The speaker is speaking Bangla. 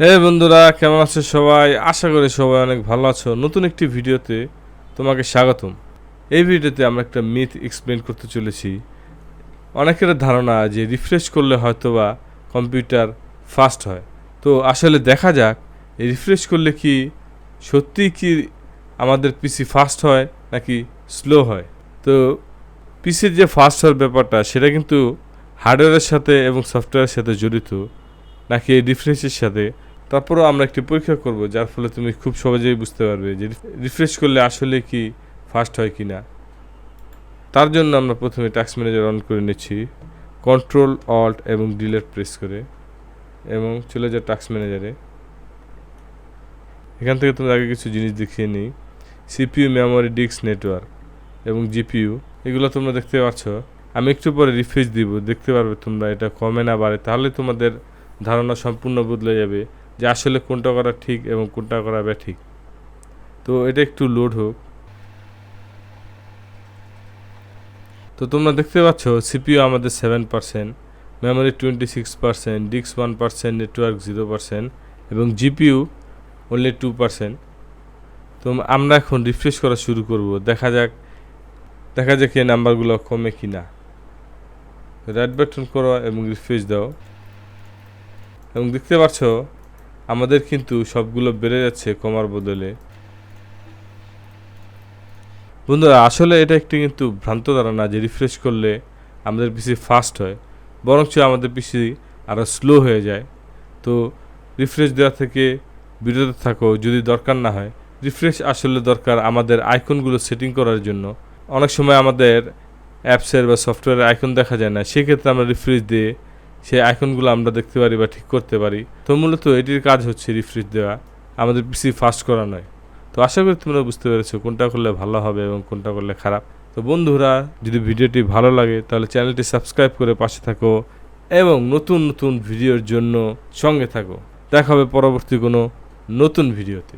হে বন্ধুরা, কেমন আছো সবাই? আশা করি সবাই অনেক ভালো আছো। নতুন একটি ভিডিওতে তোমাকে স্বাগতম। এই ভিডিওতে আমরা একটা মিথ এক্সপ্লেন করতে চলেছি। অনেকের ধারণা যে রিফ্রেশ করলে হয়তোবা কম্পিউটার ফাস্ট হয়। তো আসলে দেখা যাক এই রিফ্রেশ করলে কি সত্যিই কি আমাদের পিসি ফাস্ট হয় নাকি স্লো হয়। তো পিসির যে ফাস্ট হওয়ার ব্যাপারটা সেটা কিন্তু হার্ডওয়্যারের সাথে এবং সফটওয়্যারের সাথে জড়িত, নাকি এই রিফ্রেশের সাথে। তারপরও আমরা একটি পরীক্ষা করব যার ফলে তুমি খুব সহজেই বুঝতে পারবে যে রিফ্রেশ করলে আসলে কি ফাস্ট হয় কি না। তার জন্য আমরা প্রথমে টাস্ক ম্যানেজার অন করে নিচ্ছি, কন্ট্রোল অল্ট এবং ডিলিট প্রেস করে, এবং চলে যায় টাস্ক ম্যানেজারে। এখান থেকে তুমি আগে কিছু জিনিস দেখিয়ে নিই। সিপিইউ, মেমোরি, ডিস্ক, নেটওয়ার্ক এবং জিপিইউ, এগুলো তোমরা দেখতে পাচ্ছ। আমি একটু পরে রিফ্রেশ দিব, দেখতে পারবে তোমরা এটা কমে না বাড়ে। তাহলে তোমাদের ধারণা সম্পূর্ণ বদলে যাবে যে আসলে কোনটা করা ঠিক এবং কোনটা করা ব্যাঠিক। তো এটা একটু লোড হোক। তো তোমরা দেখতে পাচ্ছ সিপিইউ আমাদের 7%, মেমোরি 26%, ডিস্ক 1%, নেটওয়ার্ক 0% এবং জিপিইউ অনলি 2%। তো আমরা এখন রিফ্রেশ করা শুরু করব, দেখা যাক এই নাম্বারগুলো কমে কি না। রাইট বাটন করো এবং রিফ্রেশ দাও, এবং দেখতে পাচ্ছ আমাদের কিন্তু সবগুলো বেড়ে যাচ্ছে কমার বদলে। বন্ধুরা, আসলে এটা একটি কিন্তু ভ্রান্ত ধারণা যে রিফ্রেশ করলে আমাদের পিসি ফাস্ট হয়, বরঞ্চ আমাদের পিসি আরও স্লো হয়ে যায়। তো রিফ্রেশ দেওয়া থেকে বিরত থাকো যদি দরকার না হয়। রিফ্রেশ আসলে দরকার আমাদের আইকনগুলো সেটিং করার জন্য। অনেক সময় আমাদের অ্যাপসের বা সফটওয়্যারের আইকন দেখা যায় না, সেক্ষেত্রে আমরা রিফ্রেশ দিয়ে সেই আইকনগুলো আমরা দেখতে পারি বা ঠিক করতে পারি। তো মূলত এটির কাজ হচ্ছে রিফ্রেশ দেওয়া, আমাদের পিসি ফাস্ট করা নয়। তো আশা করি তোমরা বুঝতে পেরেছো কোনটা করলে ভালো হবে এবং কোনটা করলে খারাপ। তো বন্ধুরা, যদি ভিডিওটি ভালো লাগে তাহলে চ্যানেলটি সাবস্ক্রাইব করে পাশে থাকো এবং নতুন নতুন ভিডিওর জন্য সঙ্গে থাকো। দেখা হবে পরবর্তী কোনো নতুন ভিডিওতে।